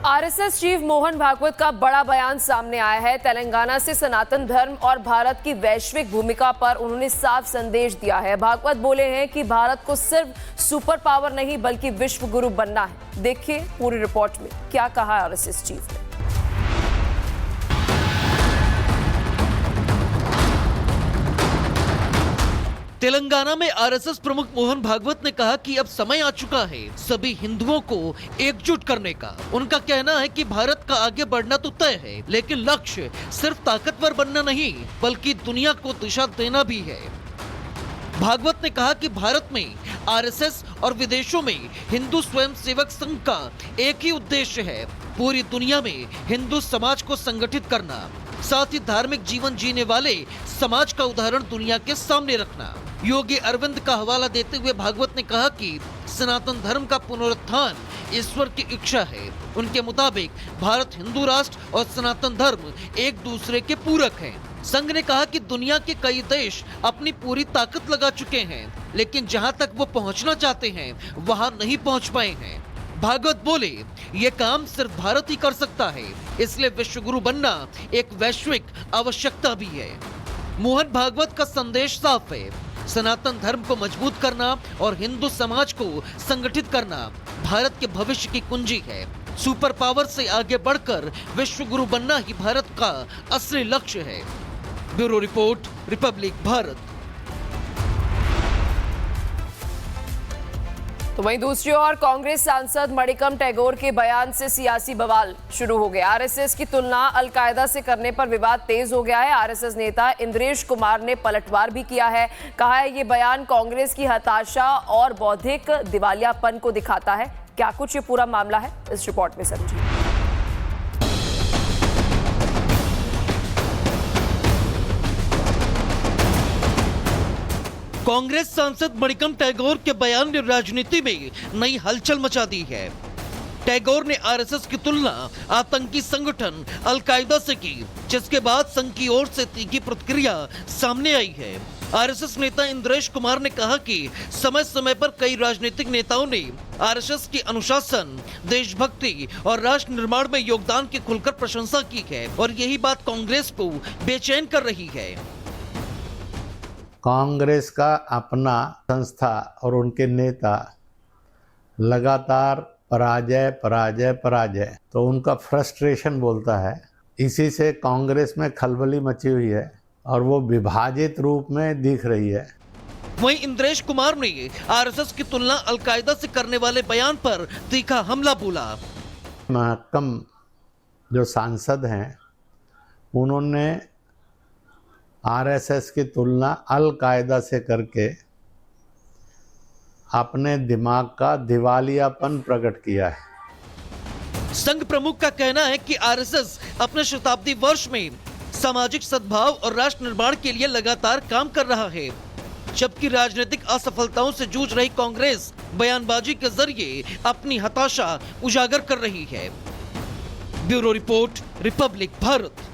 RSS chief Mohan Bhagwat का बड़ा बयान सामने आया है। तेलंगाना से सनातन धर्म और भारत की वैश्विक भूमिका पर उन्होंने साफ संदेश दिया है। भागवत बोले हैं कि भारत को सिर्फ सुपर पावर नहीं बल्कि विश्व गुरु बनना है। देखिए पूरी रिपोर्ट में क्या कहा आरएसएस चीफ ने। तेलंगाना में आरएसएस प्रमुख मोहन भागवत ने कहा कि अब समय आ चुका है सभी हिंदुओं को एकजुट करने का। उनका कहना है कि भारत का आगे बढ़ना तो तय है, लेकिन लक्ष्य सिर्फ ताकतवर बनना नहीं बल्कि दुनिया को दिशा देना भी है। भागवत ने कहा कि भारत में आरएसएस और विदेशों में हिंदू स्वयं सेवक संघ का एक ही उद्देश्य है, पूरी दुनिया में हिंदू समाज को संगठित करना, साथ ही धार्मिक जीवन जीने वाले समाज का उदाहरण दुनिया के सामने रखना। योगी अरविंद का हवाला देते हुए भागवत ने कहा कि सनातन धर्म का पुनरुत्थान ईश्वर की इच्छा है। उनके मुताबिक भारत हिंदू राष्ट्र और सनातन धर्म एक दूसरे के पूरक हैं। संघ ने कहा कि दुनिया के कई देश अपनी पूरी ताकत लगा चुके हैं, लेकिन जहां तक वो पहुंचना चाहते हैं वहां नहीं पहुंच पाए हैं। भागवत बोले, ये काम सिर्फ भारत ही कर सकता है, इसलिए विश्व गुरु बनना एक वैश्विक आवश्यकता भी है। मोहन भागवत का संदेश साफ है, सनातन धर्म को मजबूत करना और हिंदू समाज को संगठित करना भारत के भविष्य की कुंजी है। सुपर पावर से आगे बढ़कर विश्व गुरु बनना ही भारत का असली लक्ष्य है। Bureau report, Republic Bharat. तो वहीं दूसरी ओर कांग्रेस सांसद मणिकम टैगोर के बयान से सियासी बवाल शुरू हो गया। आरएसएस की तुलना अलकायदा से करने पर विवाद तेज हो गया है। आरएसएस नेता इंद्रेश कुमार ने पलटवार भी किया है। कहा है ये बयान कांग्रेस की हताशा और बौद्धिक दिवालियापन को दिखाता है। क्या कुछ ये पूरा मामला है, इस रिपोर्ट में समझिए। कांग्रेस सांसद मणिकम टैगोर के बयान ने राजनीति में नई हलचल मचा दी है। टैगोर ने आरएसएस की तुलना आतंकी संगठन अलकायदा से की, जिसके बाद संघ की ओर से तीखी प्रतिक्रिया सामने आई है। आरएसएस नेता इंद्रेश कुमार ने कहा कि समय समय पर कई राजनीतिक नेताओं ने आरएसएस की अनुशासन, देशभक्ति और राष्ट्र निर्माण में योगदान की खुलकर प्रशंसा की है और यही बात कांग्रेस को बेचैन कर रही है। कांग्रेस का अपना संस्था और उनके नेता लगातार पराजय पराजय पराजय, तो उनका फ्रस्ट्रेशन बोलता है। इसी से कांग्रेस में खलबली मची हुई है और वो विभाजित रूप में दिख रही है। वहीं इंद्रेश कुमार ने आरएसएस की तुलना अलकायदा से करने वाले बयान पर तीखा हमला बोला। महकम जो सांसद हैं उन्होंने आरएसएस की तुलना अलकायदा से करके अपने दिमाग का दिवालियापन प्रकट किया है। संघ प्रमुख का कहना है कि आरएसएस अपने शताब्दी वर्ष में सामाजिक सद्भाव और राष्ट्र निर्माण के लिए लगातार काम कर रहा है, जबकि राजनीतिक असफलताओं से जूझ रही कांग्रेस बयानबाजी के जरिए अपनी हताशा उजागर कर रही है। Bureau report, Republic Bharat.